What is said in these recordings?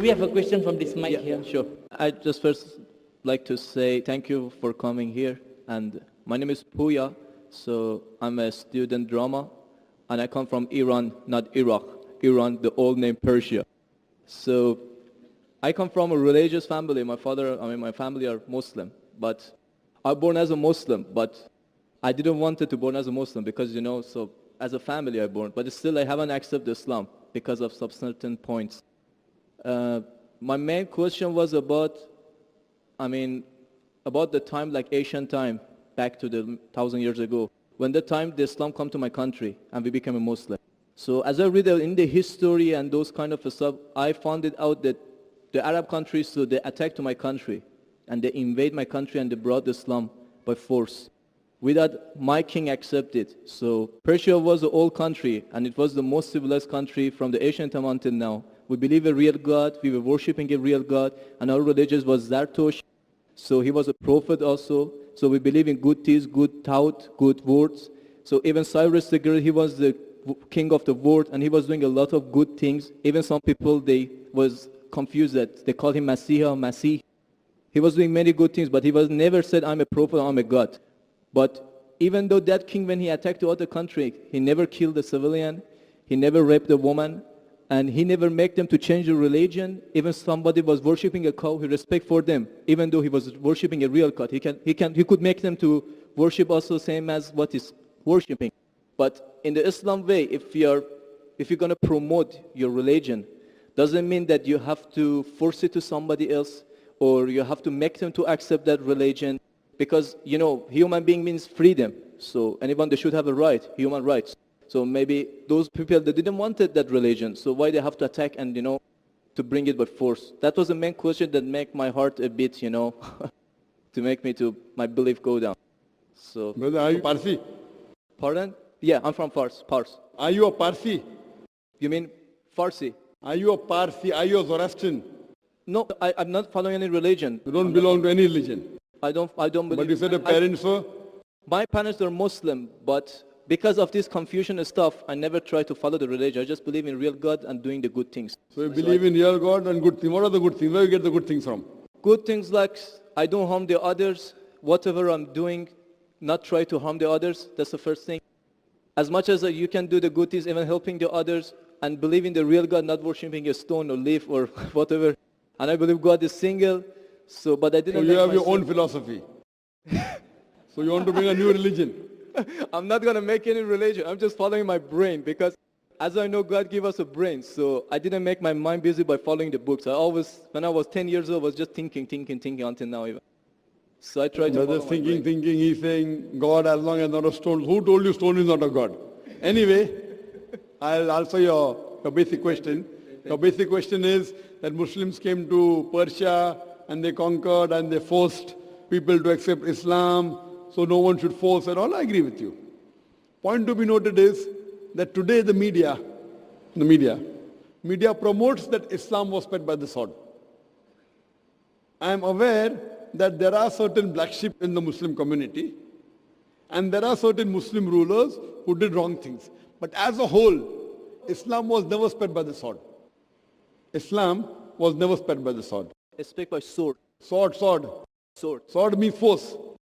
we have a question from this mic here? Sure. I just first like to say thank you for coming here. And my name is Puya. So I'm a student drama. And I come from Iran, not Iraq. Iran, the old name Persia. So I come from a religious family. My family are Muslim. But I was born as a Muslim. But I didn't want to born as a Muslim because, so as a family I born. But still I haven't accepted Islam because of some certain points. My main question was about the time, like Asian time, back to the 1,000 years ago, when the time the Islam come to my country and we became a Muslim. So as I read in the history and those kind of stuff, I found it out that the Arab countries, so they attacked to my country and they invade my country and they brought Islam by force without my king accepted. So Persia was an old country and it was the most civilized country from the ancient time until now. We believe a real God, we were worshipping a real God, and our religion was Zartosh. So he was a prophet also. So we believe in good deeds, good thought, good words. So even Cyrus the Great, he was the king of the world, and he was doing a lot of good things. Even some people, they was confused that they called him Masih. He was doing many good things, but he was never said, I'm a prophet, I'm a God. But even though that king, when he attacked the other country, he never killed a civilian, he never raped a woman, and he never made them to change the religion. Even somebody was worshipping a cow, he respect for them, even though he was worshipping a real God. He could make them to worship also same as what he's worshipping. But in the Islam way, if you're going to promote your religion, doesn't mean that you have to force it to somebody else or you have to make them to accept that religion, because human being means freedom. So anyone, they should have a right, human rights. So maybe those people that didn't want that religion, so why they have to attack and, to bring it by force? That was the main question that made my heart a bit, to make my belief go down. So. Brother, are you Parsi? Pardon? Yeah, I'm from Fars. Are you a Parsi? You mean Farsi? Are you a Parsi? Are you a Zoroastrian? No, I'm not following any religion. You don't belong to any religion? I don't believe. But you said your parents were? My parents are Muslim, but because of this confusion and stuff, I never try to follow the religion. I just believe in real God and doing the good things. So you believe in real God and good things. What are the good things? Where do you get the good things from? Good things like I don't harm the others. Whatever I'm doing, not try to harm the others. That's the first thing. As much as you can do the good things, even helping the others, and believe in the real God, not worshipping a stone or leaf or whatever. And I believe God is single. So, but I didn't. So you have your own philosophy. So you want to bring a new religion. I'm not going to make any religion. I'm just following my brain, because as I know, God gave us a brain. So I didn't make my mind busy by following the books. When I was 10 years old, I was just thinking until now even. So I tried to follow thinking, he's saying God as long as not a stone. Who told you stone is not a God? Anyway, I'll answer your basic question. Your basic question is that Muslims came to Persia and they conquered and they forced people to accept Islam. So no one should force at all. I agree with you. Point to be noted is that today the media promotes that Islam was spread by the sword. I am aware that there are certain black sheep in the Muslim community and there are certain Muslim rulers who did wrong things. But as a whole, Islam was never spread by the sword. Islam was never spread by the sword. It's spread by sword. Sword. Sword means force.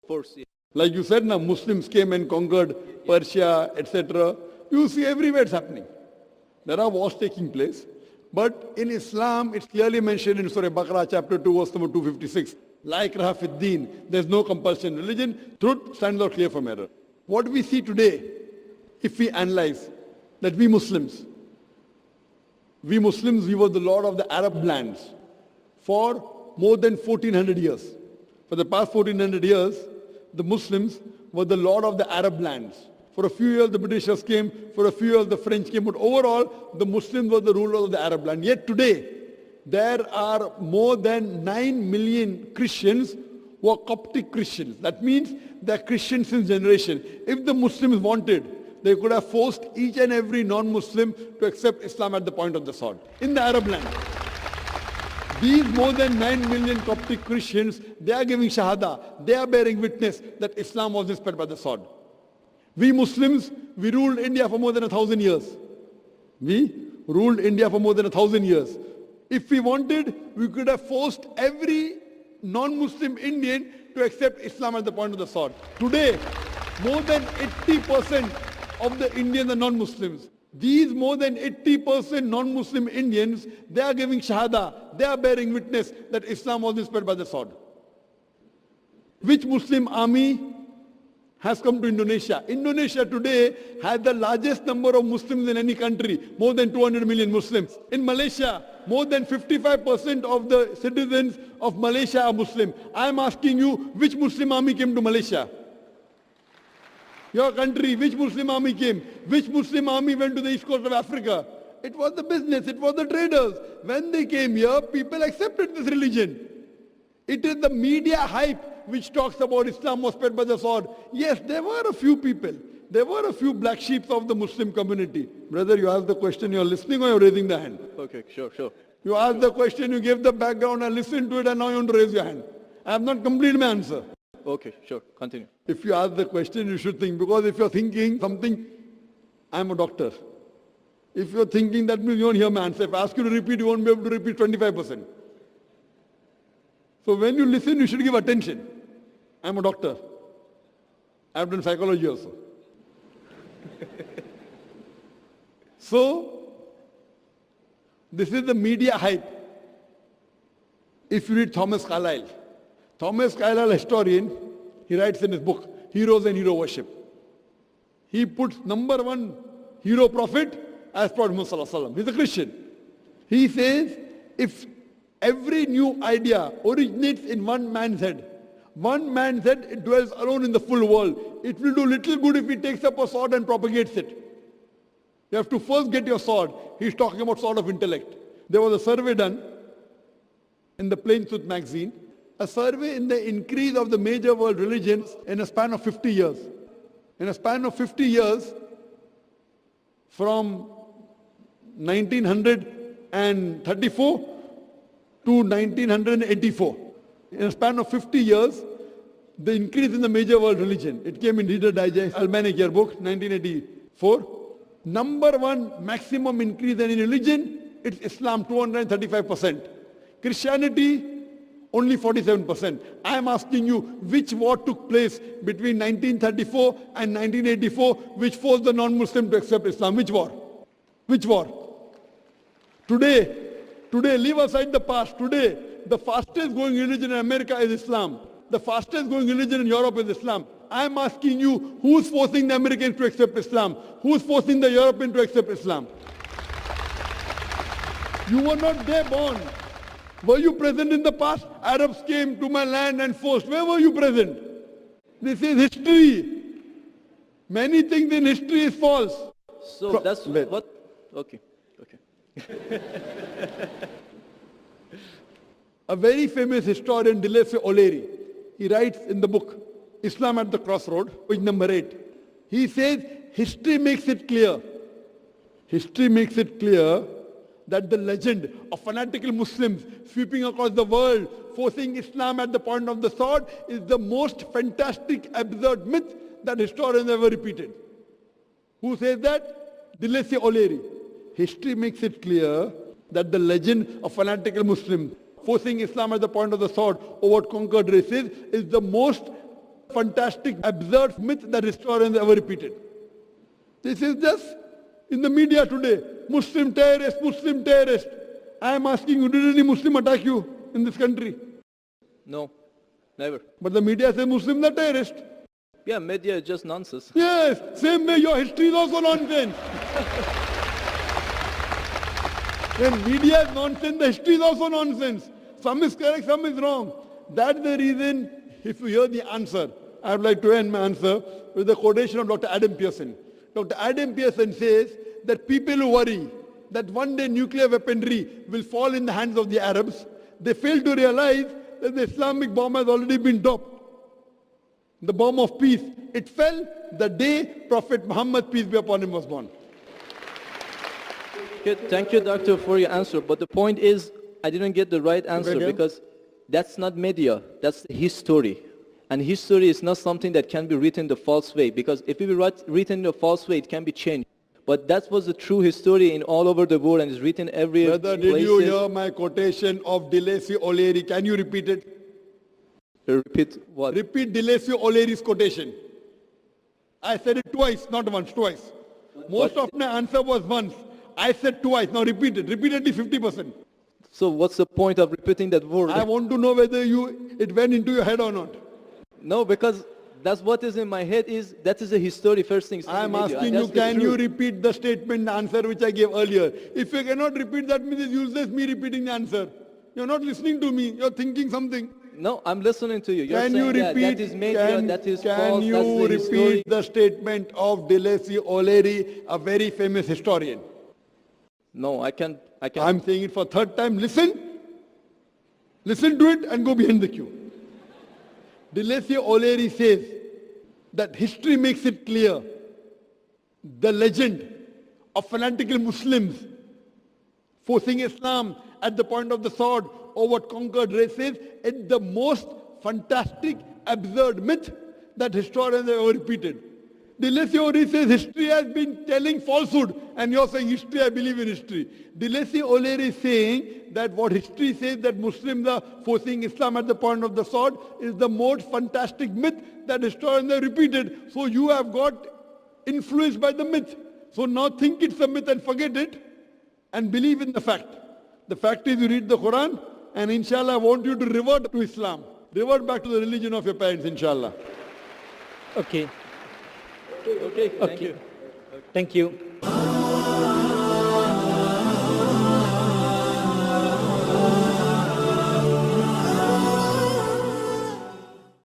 Force, yeah. Like you said now, Muslims came and conquered Persia, etc. You see everywhere it's happening. There are wars taking place. But in Islam, it's clearly mentioned in Surah Baqarah chapter 2, verse number 256. La ikraha fid deen. There's no compulsion in religion. Truth stands out clear from error. What we see today, if we analyze, that we Muslims, we were the lord of the Arab lands for more than 1400 years. For the past 1400 years, the Muslims were the lord of the Arab lands. For a few years the Britishers came, for a few years the French came, but overall the Muslims were the rulers of the Arab land. Yet today, there are more than 9 million Christians who are Coptic Christians. That means they are Christians since generation. If the Muslims wanted, they could have forced each and every non-Muslim to accept Islam at the point of the sword in the Arab land. These more than 9 million Coptic Christians, they are giving Shahada. They are bearing witness that Islam was spread by the sword. We Muslims, we ruled India for more than 1,000 years. We ruled India for more than 1,000 years. If we wanted, we could have forced every non-Muslim Indian to accept Islam as the point of the sword. Today, more than 80% of the Indians are non-Muslims. These more than 80% non-Muslim Indians, they are giving shahada, they are bearing witness that Islam was spread by the sword. Which Muslim army has come to Indonesia? Indonesia today has the largest number of Muslims in any country, more than 200 million Muslims. In Malaysia, more than 55% of the citizens of Malaysia are Muslim. I am asking you, which Muslim army came to Malaysia? Your country, which Muslim army came? Which Muslim army went to the east coast of Africa? It was the business, it was the traders. When they came here, people accepted this religion. It is the media hype which talks about Islam was spread by the sword. Yes, there were a few people. There were a few black sheep of the Muslim community. Brother, you asked the question, you're listening or you're raising the hand? Okay, sure. You asked the question, you gave the background, I listened to it, and now you want to raise your hand. I have not completed my answer. Okay, sure. Continue. If you ask the question, you should think. Because if you're thinking something, I'm a doctor. If you're thinking, that means you won't hear my answer. If I ask you to repeat, you won't be able to repeat 25%. So when you listen, you should give attention. I'm a doctor. I've done psychology also. So, this is the media hype. If you read Thomas Carlyle, historian, he writes in his book, Heroes and Hero Worship. He puts number one hero prophet as Prophet Muhammad. He's a Christian. He says, if every new idea originates in one man's head, it dwells alone in the full world. It will do little good if he takes up a sword and propagates it. You have to first get your sword. He's talking about sword of intellect. There was a survey done in the Plain Truth magazine, a survey in the increase of the major world religions in a span of 50 years. In a span of 50 years, from 1934 to 1984. In a span of 50 years, the increase in the major world religion. It came in Reader Digest, Almanac Yearbook, 1984. Number one maximum increase in religion, it's Islam, 235%. Christianity, only 47%. I am asking you, which war took place between 1934 and 1984, which forced the non-Muslim to accept Islam? Which war? Which war? Today, leave aside the past. Today, the fastest growing religion in America is Islam. The fastest growing religion in Europe is Islam. I am asking you, who's forcing the Americans to accept Islam? Who's forcing the Europeans to accept Islam? You were not there born. Were you present in the past? Arabs came to my land and forced. Where were you present? This is history. Many things in history is false. So that's what... Okay. A very famous historian, Dilese O'Leary, he writes in the book, Islam at the Crossroad, page number 8. He says, history makes it clear that the legend of fanatical Muslims sweeping across the world, forcing Islam at the point of the sword, is the most fantastic, absurd myth that historians ever repeated. Who says that? Dilese O'Leary. History makes it clear that the legend of fanatical Muslims forcing Islam at the point of the sword over conquered races is the most fantastic, absurd myth that historians ever repeated. This is just in the media today. Muslim terrorist. I am asking you, did any Muslim attack you in this country? No, never. But the media says Muslims are terrorists. Yeah, media is just nonsense. Yes, same way your history is also nonsense. When media is nonsense, the history is also nonsense. Some is correct, some is wrong. That's the reason, if you hear the answer, I would like to end my answer with a quotation of Dr. Adam Pearson. Dr. Adam Pearson says that people who worry that one day nuclear weaponry will fall in the hands of the Arabs, they fail to realize that the Islamic bomb has already been dropped. The bomb of peace. It fell the day Prophet Muhammad, peace be upon him, was born. Thank you, doctor, for your answer. But the point is, I didn't get the right answer because that's not media, that's history. And history is not something that can be written the false way, because if it be written in a false way, it can be changed. But that was the true history in all over the world and is written everywhere. Brother, did you hear my quotation of Deleuze O'Leary? Can you repeat it? Repeat what? Repeat Deleuze O'Leary's quotation. I said it twice, not once, twice. Most of my answer was once. I said twice. Now repeat it. Repeatedly 50%. So what's the point of repeating that word? I want to know whether it went into your head or not. No, because that's what is in my head that is the history first thing. I am asking you, can you repeat the statement, the answer which I gave earlier? If you cannot repeat, that means it's useless me repeating the answer. You're not listening to me. You're thinking something. No, I'm listening to you. You're Can saying you repeat? that is made, that is false, Can you that's the repeat history. the statement of Deleuze O'Leary, a very famous historian? No, I can't. I'm saying it for third time. Listen to it and go behind the queue. Deleuze O'Leary says that history makes it clear the legend of fanatical Muslims forcing Islam at the point of the sword over conquered races is the most fantastic, absurd myth that historians have ever repeated. Deleuze O'Leary says history has been telling falsehood, and you're saying history, I believe in history. Deleuze O'Leary is saying that what history says that Muslims are forcing Islam at the point of the sword is the most fantastic myth that historians have repeated. So you have got influenced by the myth. So now think it's a myth and forget it and believe in the fact. The fact is you read the Quran and inshallah I want you to revert to Islam. Revert back to the religion of your parents, inshallah. Okay. Okay, thank you. Thank you.